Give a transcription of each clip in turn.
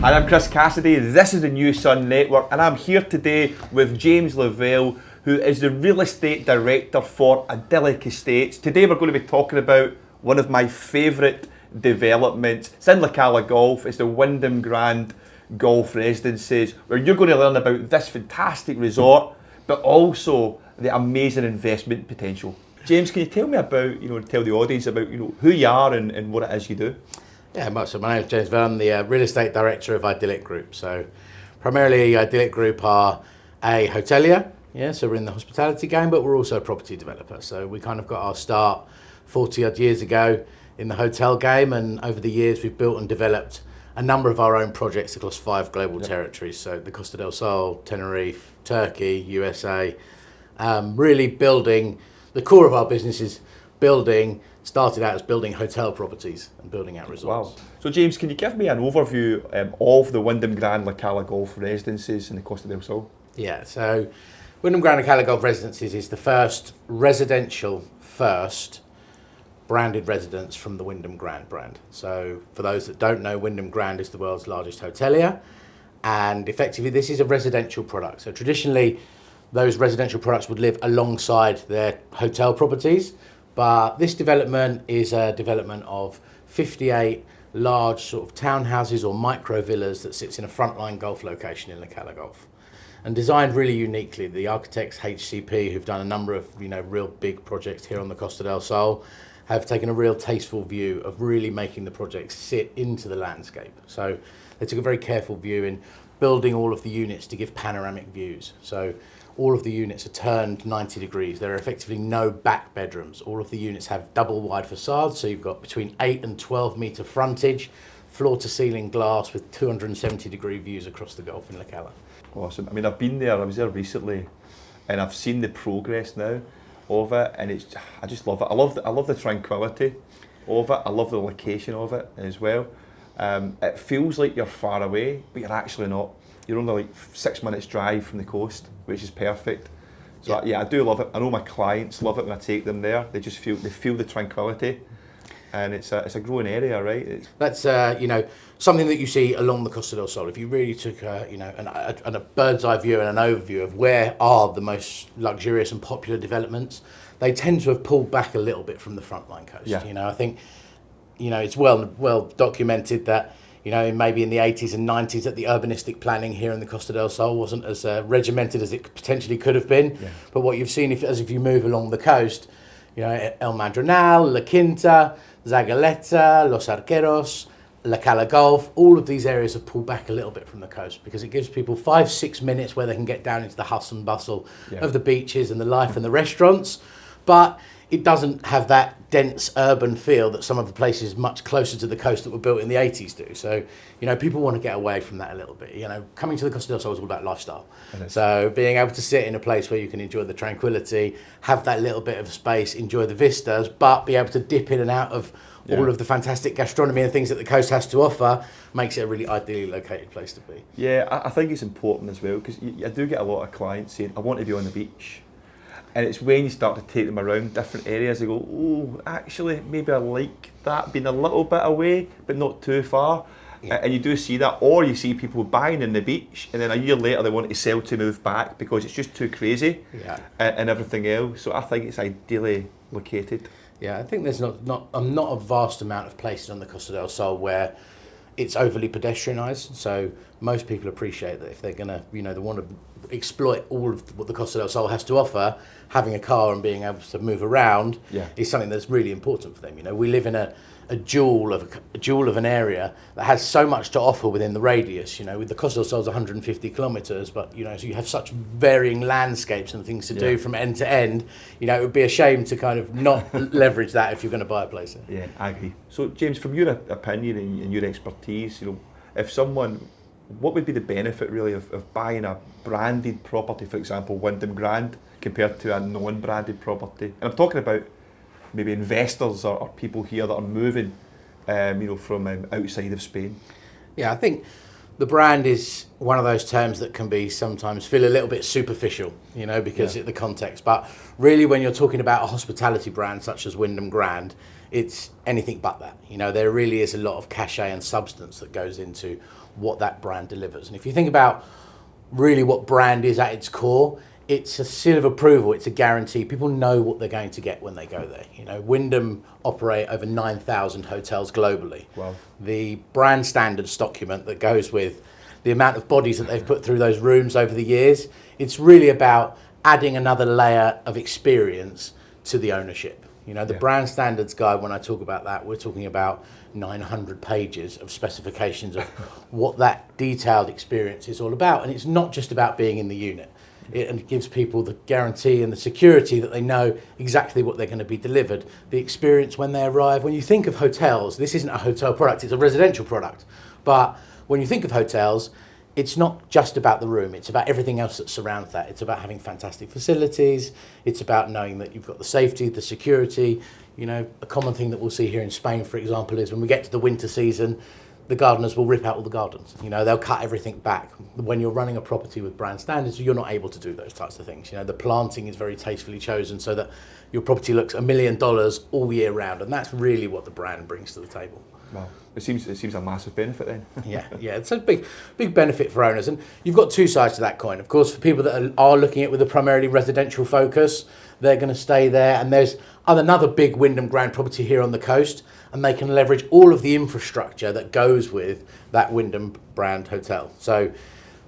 And I'm Chris Cassidy, this is the NuSun Network, and I'm here today with James LaVelle, who is the Real Estate Director for Idilic Estates. Today we're going to be talking about one of my favourite developments. It's in Cala Golf, it's the Windham Grand Golf Residences, where you're going to learn about this fantastic resort, but also the amazing investment potential. James, can you tell me about, tell the audience about, who you are and what it is you do? Yeah, much so. My name is James LaVelle. I'm the Real Estate Director of Idilic Group. So primarily Idilic Group are a hotelier, so we're in the hospitality game, but we're also a property developer. So we kind of got our start 40 odd years ago in the hotel game, and over the years we've built and developed a number of our own projects across 5 global territories. So the Costa del Sol, Tenerife, Turkey, USA, really building, the core of our business is started out as building hotel properties and building out resorts. Wow. So James, can you give me an overview of the Windham Grand Cala Golf Residences in the Costa del Sol? Yeah, so Windham Grand Cala Golf Residences is the first residential branded residence from the Windham Grand brand. So for those that don't know, Windham Grand is the world's largest hotelier, and effectively this is a residential product. So traditionally those residential products would live alongside their hotel properties, but this development is a development of 58 large sort of townhouses or micro villas that sits in a frontline golf location in Cala Golf, and designed really uniquely. The architects HCP, who've done a number of real big projects here on the Costa del Sol, have taken a real tasteful view of really making the project sit into the landscape. So they took a very careful view in building all of the units to give panoramic views. So all of the units are turned 90 degrees. There are effectively no back bedrooms. All of the units have double wide facades, so you've got between 8 and 12 metre frontage, floor to ceiling glass with 270 degree views across the Gulf in Cala. Awesome. I mean, I've been there, I was there recently, and I've seen the progress now of it, and I just love it. I love the tranquility of it. I love the location of it as well. It feels like you're far away, but you're actually not. You're only like 6 minutes drive from the coast, which is perfect. So I do love it. I know my clients love it when I take them there. They just feel the tranquility, and it's a growing area, right? That's something that you see along the Costa del Sol. If you really took a bird's eye view and an overview of where are the most luxurious and popular developments, they tend to have pulled back a little bit from the frontline coast. Yeah. I think it's well documented that maybe in the 80s and 90s that the urbanistic planning here in the Costa del Sol wasn't as regimented as it potentially could have been. Yeah. But what you've seen if you move along the coast, El Madronal, La Quinta, Zagaleta, Los Arqueros, Cala Golf, all of these areas have pulled back a little bit from the coast because it gives people 5-6 minutes where they can get down into the hustle and bustle of the beaches and the life and the restaurants. But it doesn't have that dense urban feel that some of the places much closer to the coast that were built in the 80s do. So, people want to get away from that a little bit. Coming to the Costa del Sol is all about lifestyle. So being able to sit in a place where you can enjoy the tranquility, have that little bit of space, enjoy the vistas, but be able to dip in and out of all of the fantastic gastronomy and things that the coast has to offer makes it a really ideally located place to be. Yeah, I think it's important as well, because I do get a lot of clients saying, I want to be on the beach. And it's when you start to take them around different areas, they go, oh, actually, maybe I like that, being a little bit away, but not too far. Yeah. And you do see that, or you see people buying in the beach, and then a year later they want to sell to move back because it's just too crazy and everything else. So I think it's ideally located. Yeah, I think there's not a vast amount of places on the Costa del Sol where it's overly pedestrianised. So most people appreciate that if they're gonna, they want to exploit all of what the Costa del Sol has to offer, having a car and being able to move around is something that's really important for them. We live in a jewel of an area that has so much to offer within the radius. With the Costa del Sol is 150 kilometres, but so you have such varying landscapes and things to do from end to end. It would be a shame to kind of not leverage that if you're going to buy a place there. Yeah, I agree. So James, from your opinion and your expertise, what would be the benefit really of buying a branded property, for example, Windham Grand, compared to a non-branded property? And I'm talking about maybe investors or people here that are moving, from outside of Spain. Yeah, I think the brand is one of those terms that can be sometimes feel a little bit superficial, because of the context. But really, when you're talking about a hospitality brand such as Windham Grand, it's anything but that. There really is a lot of cachet and substance that goes into what that brand delivers. And if you think about really what brand is at its core, it's a seal of approval. It's a guarantee. People know what they're going to get when they go there. Wyndham operate over 9,000 hotels globally. Wow. The brand standards document that goes with the amount of bodies that they've put through those rooms over the years, it's really about adding another layer of experience to the ownership. The brand standards guide, when I talk about that, we're talking about 900 pages of specifications of what that detailed experience is all about. And it's not just about being in the unit. It gives people the guarantee and the security that they know exactly what they're going to be delivered. The experience when they arrive. When you think of hotels, this isn't a hotel product, it's a residential product. But when you think of hotels, it's not just about the room, it's about everything else that surrounds that. It's about having fantastic facilities, it's about knowing that you've got the safety, the security. A common thing that we'll see here in Spain, for example, is when we get to the winter season, the gardeners will rip out all the gardens. They'll cut everything back. When you're running a property with brand standards, you're not able to do those types of things. The planting is very tastefully chosen so that your property looks $1 million all year round, and that's really what the brand brings to the table. Wow. It seems a massive benefit then. yeah, it's a big benefit for owners, and you've got two sides to that coin. Of course, for people that are looking at it with a primarily residential focus, they're going to stay there, and there's another big Windham Grand property here on the coast, and they can leverage all of the infrastructure that goes with that Windham Brand hotel. So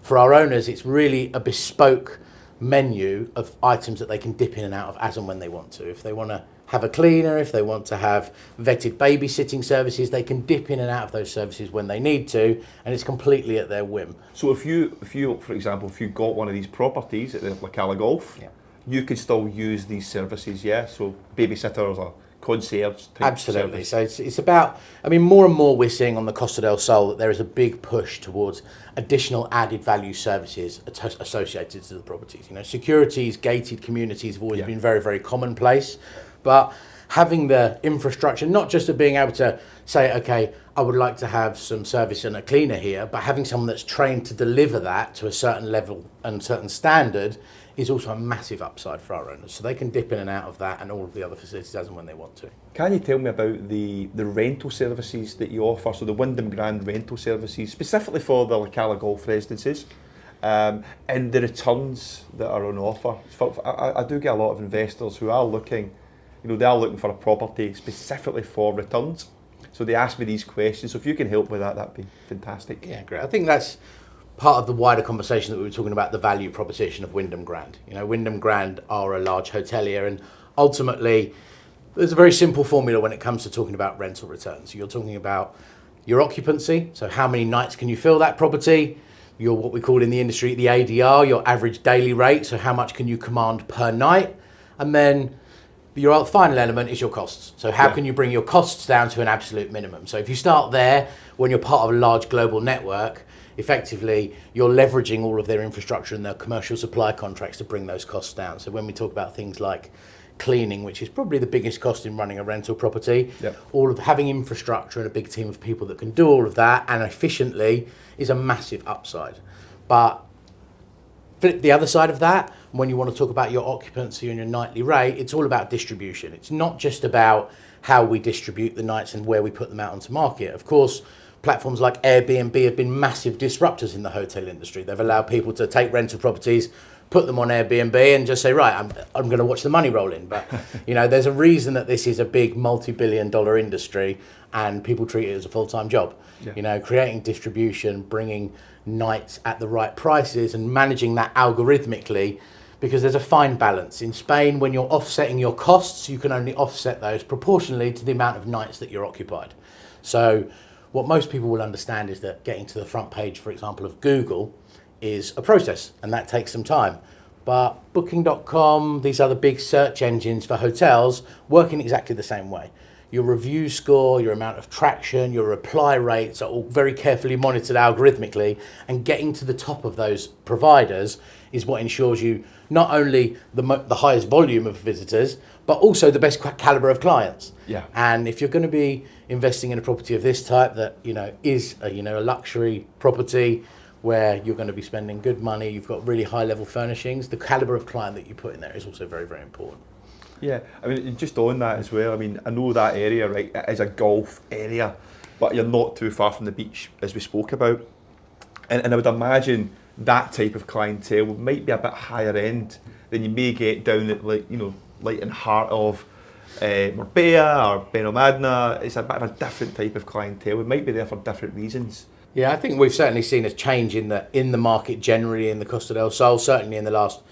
for our owners, it's really a bespoke menu of items that they can dip in and out of as and when they want to. If they want to have a cleaner, if they want to have vetted babysitting services, they can dip in and out of those services when they need to, and it's completely at their whim. So if you, for example, if you got one of these properties at the Cala Golf, you could still use these services, yeah? So babysitters or concierge type Absolutely. service. So it's about, more and more we're seeing on the Costa del Sol that there is a big push towards additional added value services associated to the properties. Securities, gated communities have always been very, very commonplace, but having the infrastructure, not just of being able to say, okay, I would like to have some service and a cleaner here, but having someone that's trained to deliver that to a certain level and certain standard is also a massive upside for our owners. So they can dip in and out of that and all of the other facilities as and when they want to. Can you tell me about the rental services that you offer, so the Windham Grand rental services, specifically for the Cala Golf residences, and the returns that are on offer? I do get a lot of investors who are looking, they are looking for a property specifically for returns. So they ask me these questions. So if you can help with that, that'd be fantastic. Yeah, great. I think that's part of the wider conversation that we were talking about, the value proposition of Windham Grand. Windham Grand are a large hotelier, and ultimately there's a very simple formula when it comes to talking about rental returns. You're talking about your occupancy, so how many nights can you fill that property, your what we call in the industry the ADR, your average daily rate, so how much can you command per night, and then your final element is your costs. So how can you bring your costs down to an absolute minimum? So if you start there, when you're part of a large global network, effectively you're leveraging all of their infrastructure and their commercial supply contracts to bring those costs down. So when we talk about things like cleaning, which is probably the biggest cost in running a rental property, all of having infrastructure and a big team of people that can do all of that and efficiently is a massive upside. But flip the other side of that, when you want to talk about your occupancy and your nightly rate, it's all about distribution. It's not just about how we distribute the nights and where we put them out onto market. Of course, platforms like Airbnb have been massive disruptors in the hotel industry. They've allowed people to take rental properties, put them on Airbnb and just say, right, I'm going to watch the money roll in. But, there's a reason that this is a big multi-billion-dollar industry and people treat it as a full-time job. Creating distribution, bringing nights at the right prices and managing that algorithmically, because there's a fine balance. In Spain, when you're offsetting your costs, you can only offset those proportionally to the amount of nights that you're occupied. So what most people will understand is that getting to the front page, for example, of Google is a process, and that takes some time. But Booking.com, these other big search engines for hotels, work in exactly the same way. your review score, your amount of traction, your reply rates are all very carefully monitored algorithmically, and getting to the top of those providers is what ensures you not only the highest volume of visitors, but also the best caliber of clients. Yeah. And if you're going to be investing in a property of this type that is a luxury property where you're going to be spending good money, you've got really high level furnishings, the caliber of client that you put in there is also very, very important. Yeah, I mean, just on that as well, I mean, I know that area, right, it is a golf area, but you're not too far from the beach, as we spoke about. And I would imagine that type of clientele might be a bit higher end than you may get down at, like in heart of Marbella or Benalmadena. It's a bit of a different type of clientele. It might be there for different reasons. Yeah, I think we've certainly seen a change in the market generally in the Costa del Sol, certainly in the last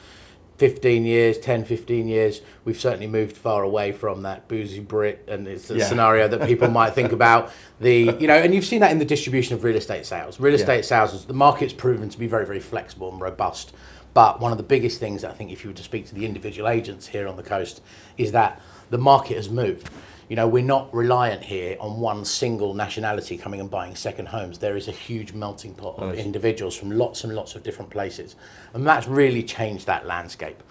15 years, we've certainly moved far away from that boozy Brit, and it's a scenario that people might think about. And you've seen that in the distribution of real estate sales. Real estate sales, the market's proven to be very, very flexible and robust. But one of the biggest things, I think, if you were to speak to the individual agents here on the coast, is that the market has moved. We're not reliant here on one single nationality coming and buying second homes. There is a huge melting pot of individuals from lots and lots of different places. And that's really changed that landscape.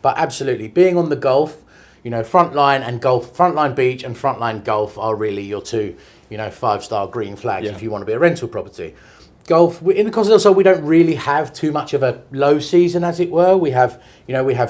But absolutely, being on the Gulf, Frontline and Gulf, Frontline Beach and Frontline Gulf are really your two, 5-star green flags if you want to be a rental property. Gulf, in the Costa del Sol, we don't really have too much of a low season, as it were. We have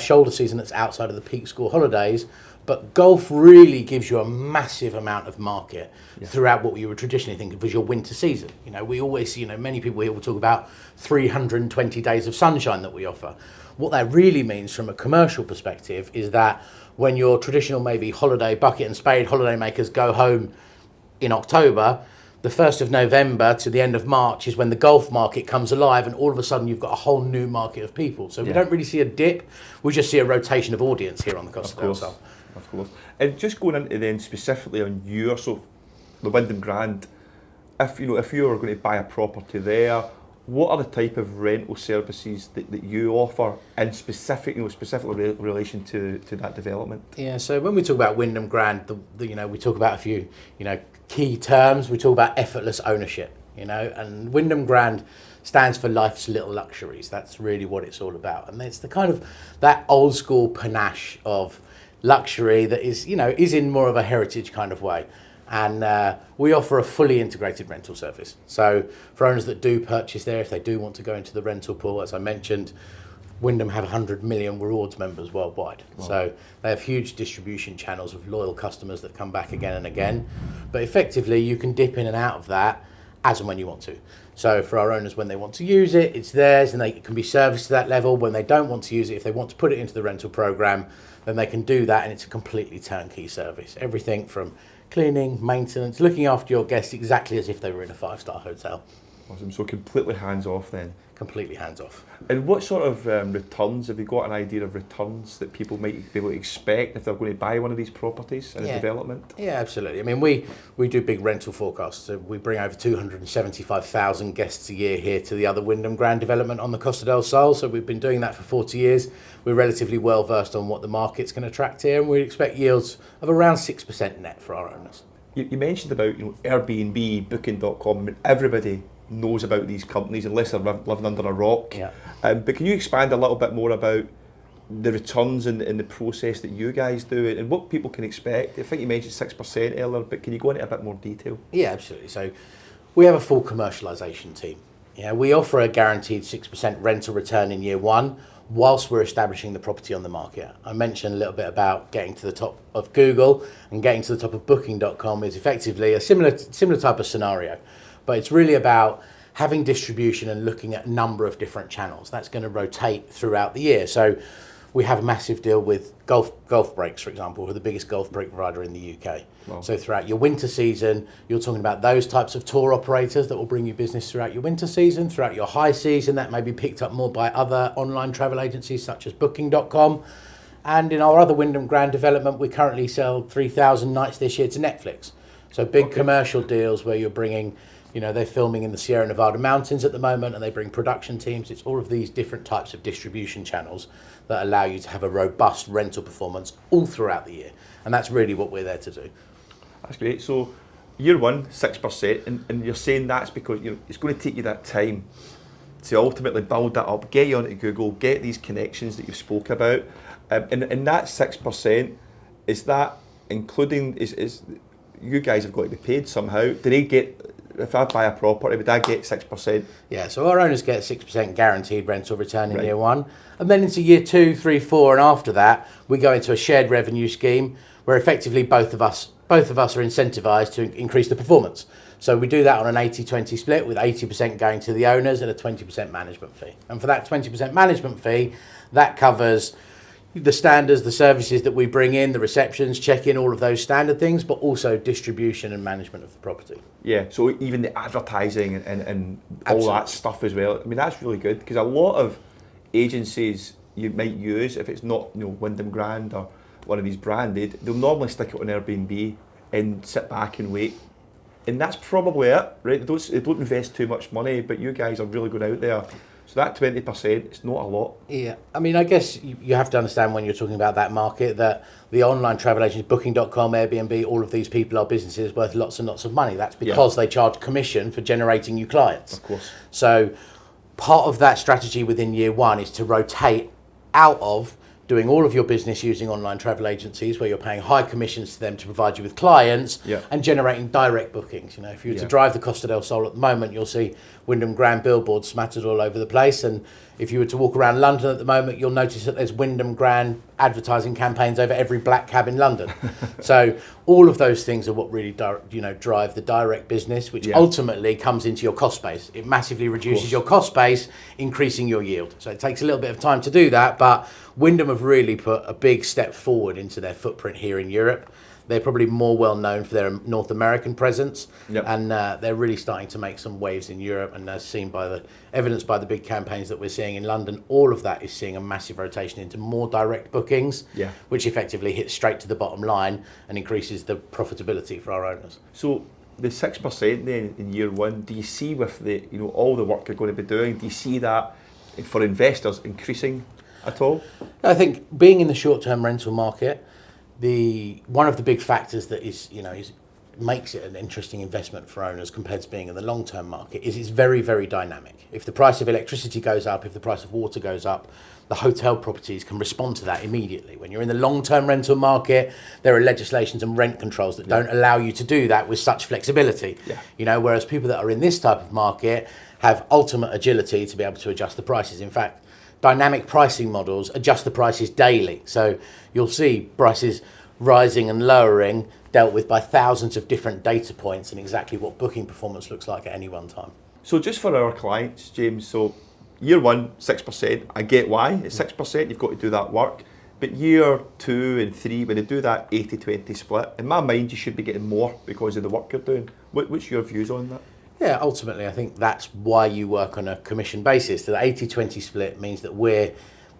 shoulder season that's outside of the peak school holidays. But Gulf really gives you a massive amount of market throughout what you would traditionally think of as your winter season. We always, many people here will talk about 320 days of sunshine that we offer. What that really means from a commercial perspective is that when your traditional maybe holiday bucket and spade holidaymakers go home in October, the 1st of November to the end of March is when the Gulf market comes alive, and all of a sudden you've got a whole new market of people. So we don't really see a dip, we just see a rotation of audience here on the Costa del Sol. Of course. And just going into then specifically on the Windham Grand, if you were going to buy a property there, what are the type of rental services that you offer, and specifically in relation to that development? Yeah, so when we talk about Windham Grand, we talk about a few key terms. We talk about effortless ownership, and Windham Grand stands for life's little luxuries. That's really what it's all about, and it's the kind of that old school panache of luxury that is in more of a heritage kind of way. And we offer a fully integrated rental service. So for owners that do purchase there, if they do want to go into the rental pool, as I mentioned, Windham have 100 million rewards members worldwide. Wow. So they have huge distribution channels of loyal customers that come back again and again. But effectively, you can dip in and out of that as and when you want to. So for our owners, when they want to use it, it's theirs, and it can be serviced to that level. When they don't want to use it, if they want to put it into the rental program, then they can do that, and it's a completely turnkey service. Everything from cleaning, maintenance, looking after your guests exactly as if they were in a 5-star hotel. Awesome. So completely hands off then? Completely hands off. And what sort of returns, have you got an idea of returns that people might be able to expect if they're going to buy one of these properties in a development? Yeah, absolutely. I mean, we do big rental forecasts. So we bring over 275,000 guests a year here to the other Windham Grand development on the Costa del Sol. So we've been doing that for 40 years. We're relatively well versed on what the market's going to attract here, and we expect yields of around 6% net for our owners. You mentioned about Airbnb, Booking.com, everybody knows about these companies unless they're living under a rock. Yeah. But can you expand a little bit more about the returns and the process that you guys do and what people can expect? I think you mentioned 6% earlier, but can you go into a bit more detail? Yeah, absolutely. So we have a full commercialisation team. Yeah, we offer a guaranteed 6% rental return in year one whilst we're establishing the property on the market. I mentioned a little bit about getting to the top of Google, and getting to the top of Booking.com is effectively a similar type of scenario. But it's really about having distribution and looking at a number of different channels. That's going to rotate throughout the year. So we have a massive deal with golf breaks, for example. We're the biggest golf break provider in the UK. Wow. So throughout your winter season, you're talking about those types of tour operators that will bring you business throughout your winter season. Throughout your high season, that may be picked up more by other online travel agencies such as Booking.com. And in our other Windham Grand development, we currently sell 3,000 nights this year to Netflix. So big commercial deals where you're bringing, they're filming in the Sierra Nevada mountains at the moment, and they bring production teams. It's all of these different types of distribution channels that allow you to have a robust rental performance all throughout the year. And that's really what we're there to do. That's great. So year one, 6%, and you're saying that's because it's going to take you that time to ultimately build that up, get you onto Google, get these connections that you've spoke about, and that 6%, is that including, is you guys have got to be paid somehow? Do they get, if I buy a property, would I get 6%? Yeah, so our owners get 6% guaranteed rental return in year one, and then into year 2, 3, 4, and after that, we go into a shared revenue scheme where effectively both of us are incentivised to increase the performance. So we do that on an 80-20 split, with 80% going to the owners and a 20% management fee. And for that 20% management fee, that covers the standards, the services that we bring in, the receptions, check-in, all of those standard things, but also distribution and management of the property. Yeah, so even the advertising and all that stuff as well. I mean, that's really good, because a lot of agencies you might use, if it's not Windham Grand or one of these branded, they'll normally stick it on Airbnb and sit back and wait. And that's probably it, right? They don't invest too much money, but you guys are really going out there. So that 20%, it's not a lot. Yeah, I mean, I guess you have to understand when you're talking about that market that the online travel agents, Booking.com, Airbnb, all of these people are businesses worth lots and lots of money. That's because they charge commission for generating new clients. Of course. So part of that strategy within year one is to rotate out of doing all of your business using online travel agencies where you're paying high commissions to them to provide you with clients and generating direct bookings. If you were to drive the Costa del Sol at the moment, you'll see Windham Grand billboards smattered all over the place. And if you were to walk around London at the moment, you'll notice that there's Windham Grand advertising campaigns over every black cab in London. So all of those things are what really drive the direct business, which ultimately comes into your cost base. It massively reduces your cost base, increasing your yield. So it takes a little bit of time to do that, but Windham have really put a big step forward into their footprint here in Europe. They're probably more well known for their North American presence, and they're really starting to make some waves in Europe. And as seen by the evidence by the big campaigns that we're seeing in London, all of that is seeing a massive rotation into more direct bookings, which effectively hits straight to the bottom line and increases the profitability for our owners. So the 6% then in year one, do you see with the all the work you're going to be doing, do you see that for investors increasing at all? I think being in the short-term rental market, one of the big factors that makes it an interesting investment for owners compared to being in the long-term market is it's very, very dynamic. If the price of electricity goes up, if the price of water goes up, the hotel properties can respond to that immediately. When you're in the long-term rental market, there are legislations and rent controls that don't allow you to do that with such flexibility. Whereas people that are in this type of market have ultimate agility to be able to adjust the prices. In fact, dynamic pricing models adjust the prices daily. So you'll see prices rising and lowering dealt with by thousands of different data points and exactly what booking performance looks like at any one time. So just for our clients, James, so year one, 6%, I get why, it's 6%, you've got to do that work. But year 2 and 3, when they do that 80-20 split, in my mind you should be getting more because of the work you're doing. What's your views on that? Yeah, ultimately, I think that's why you work on a commission basis. The 80-20 split means that we're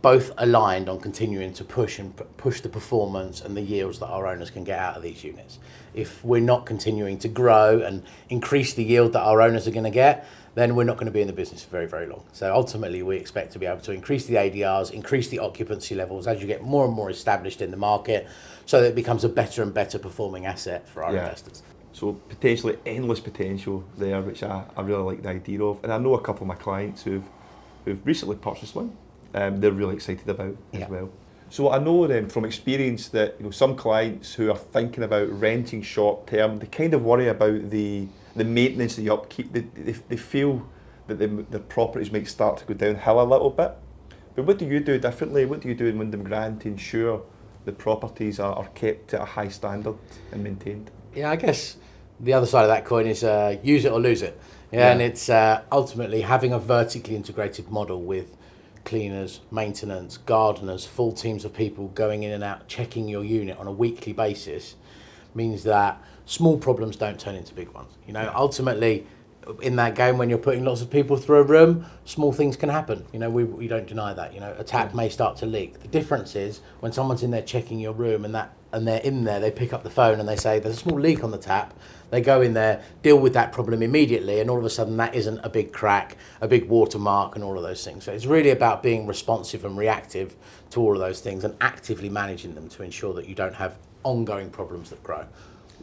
both aligned on continuing to push the performance and the yields that our owners can get out of these units. If we're not continuing to grow and increase the yield that our owners are going to get, then we're not going to be in the business for very, very long. So ultimately, we expect to be able to increase the ADRs, increase the occupancy levels as you get more and more established in the market, so that it becomes a better and better performing asset for our investors. So potentially endless potential there, which I really like the idea of. And I know a couple of my clients who've recently purchased one. They're really excited about as well. So I know then from experience that some clients who are thinking about renting short term, they kind of worry about the maintenance, the upkeep. They feel that the properties might start to go downhill a little bit. But what do you do differently? What do you do in Windham Grand to ensure the properties are kept at a high standard and maintained? Yeah, I guess the other side of that coin is use it or lose it. And it's ultimately having a vertically integrated model with cleaners, maintenance, gardeners, full teams of people going in and out, checking your unit on a weekly basis, means that small problems don't turn into big ones. Ultimately, in that game, when you're putting lots of people through a room, small things can happen. We don't deny that. A tap may start to leak. The difference is when someone's in there checking your room and they're in there, they pick up the phone and they say, there's a small leak on the tap. They go in there, deal with that problem immediately, and all of a sudden that isn't a big crack, a big watermark, and all of those things. So it's really about being responsive and reactive to all of those things and actively managing them to ensure that you don't have ongoing problems that grow.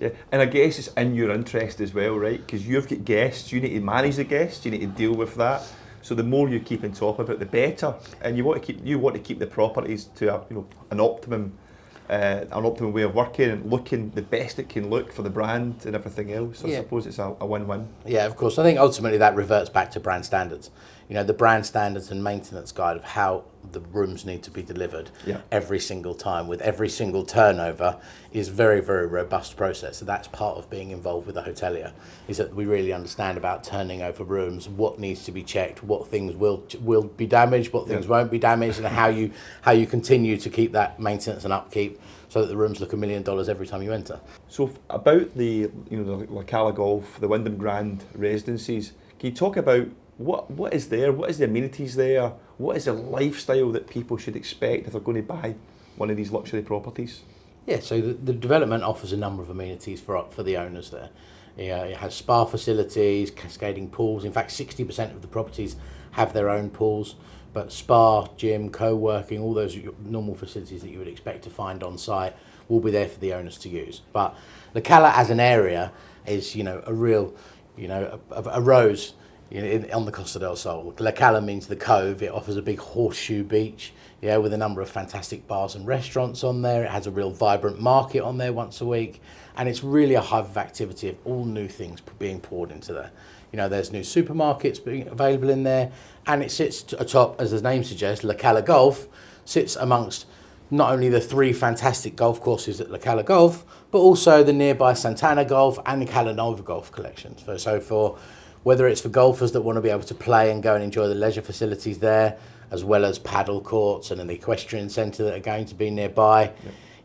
Yeah, and I guess it's in your interest as well, right? Because you've got guests, you need to manage the guests, you need to deal with that. So the more you keep on top of it, the better. And you want to keep the properties to an optimum way of working and looking the best it can look for the brand and everything else. So I suppose it's a win-win. Yeah, of course. I think ultimately that reverts back to brand standards. The brand standards and maintenance guide of how the rooms need to be delivered every single time with every single turnover is very, very robust process. So that's part of being involved with a hotelier, is that we really understand about turning over rooms, what needs to be checked, what things will be damaged, what things won't be damaged, and how you continue to keep that maintenance and upkeep so that the rooms look $1 million every time you enter. So about the Cala Golf, the Windham Grand residencies, can you talk about what is there? What is the amenities there? What is the lifestyle that people should expect if they're going to buy one of these luxury properties? Yeah, so the development offers a number of amenities for the owners there. It has spa facilities, cascading pools. In fact, 60% of the properties have their own pools, but spa, gym, co-working, all those normal facilities that you would expect to find on site will be there for the owners to use. But the Cala as an area is, a real, a rose on the Costa del Sol. La Cala means the cove. It offers a big horseshoe beach, with a number of fantastic bars and restaurants on there. It has a real vibrant market on there once a week, and it's really a hive of activity of all new things being poured into there. There's new supermarkets being available in there, and it sits atop, as the name suggests, La Cala Golf sits amongst not only the 3 fantastic golf courses at La Cala Golf, but also the nearby Santana Golf and the Cala Nova Golf collections. So for whether it's for golfers that want to be able to play and go and enjoy the leisure facilities there, as well as paddle courts and an equestrian centre that are going to be nearby.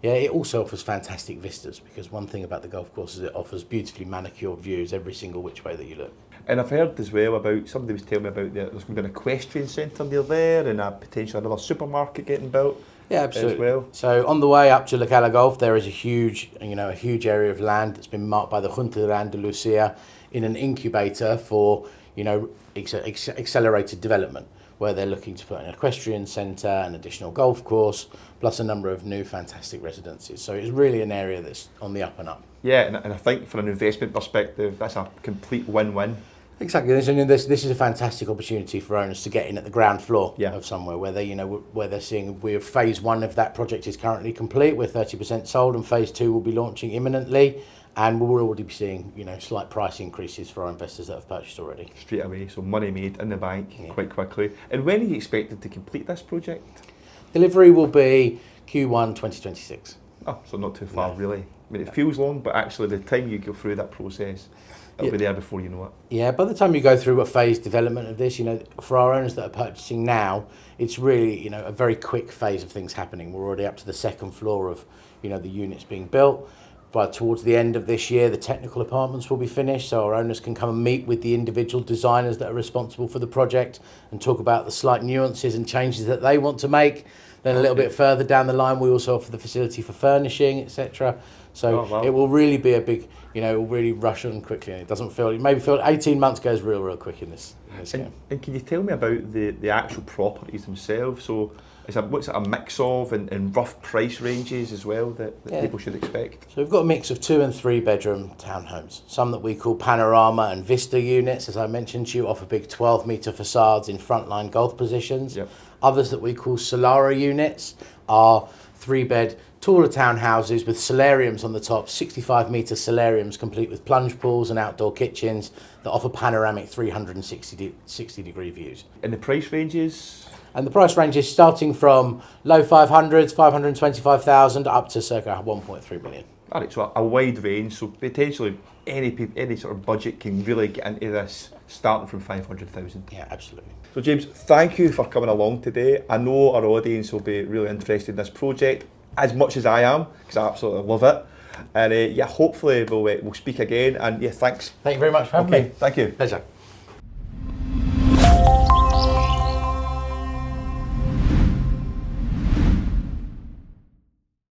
It also offers fantastic vistas, because one thing about the golf course is it offers beautifully manicured views every single which way that you look. And I've heard as well about, somebody was telling me about there's going to be an equestrian centre near there and a potential another supermarket getting built. Yeah, absolutely. As well. So on the way up to La Cala Golf, there is a huge area of land that's been marked by the Junta de Andalucía in an incubator for, accelerated development, where they're looking to put an equestrian centre, an additional golf course, plus a number of new fantastic residences. So it's really an area that's on the up and up. Yeah, and I think from an investment perspective, that's a complete win-win. Exactly. This is a fantastic opportunity for owners to get in at the ground floor of somewhere where they're seeing phase 1 of that project is currently complete. We're 30% sold, and phase 2 will be launching imminently. And we'll already be seeing, slight price increases for our investors that have purchased already. Straight away, so money made in the bank quite quickly. And when are you expected to complete this project? Delivery will be Q1 2026. Oh, so not too far really. I mean, it feels long, but actually the time you go through that process, it'll be there before you know it. Yeah, by the time you go through a phased development of this, for our owners that are purchasing now, it's really, a very quick phase of things happening. We're already up to the 2nd floor of, the units being built. But towards the end of this year, the technical apartments will be finished, so our owners can come and meet with the individual designers that are responsible for the project and talk about the slight nuances and changes that they want to make. Then a little bit further down the line, we also offer the facility for furnishing, etc. So it will really be a big, it will really rush on quickly, and it maybe feel 18 months goes real quick in this game. And can you tell me about the actual properties themselves? So what's it a mix of, and rough price ranges as well that people should expect? So we've got a mix of 2 and 3 bedroom townhomes. Some that we call panorama and vista units, as I mentioned to you, offer big 12-metre facades in frontline golf positions. Yep. Others that we call Solara units are 3-bed, taller townhouses with solariums on the top, 65-metre solariums complete with plunge pools and outdoor kitchens that offer panoramic 360-degree views. And the price ranges? And the price range is starting from low 500s, 525,000, up to circa 1.3 million. All right, so a wide range, so potentially any sort of budget can really get into this, starting from 500,000. Yeah, absolutely. So James, thank you for coming along today. I know our audience will be really interested in this project, as much as I am, because I absolutely love it. And hopefully we'll speak again. And thanks. Thank you very much for having me. Thank you. Pleasure.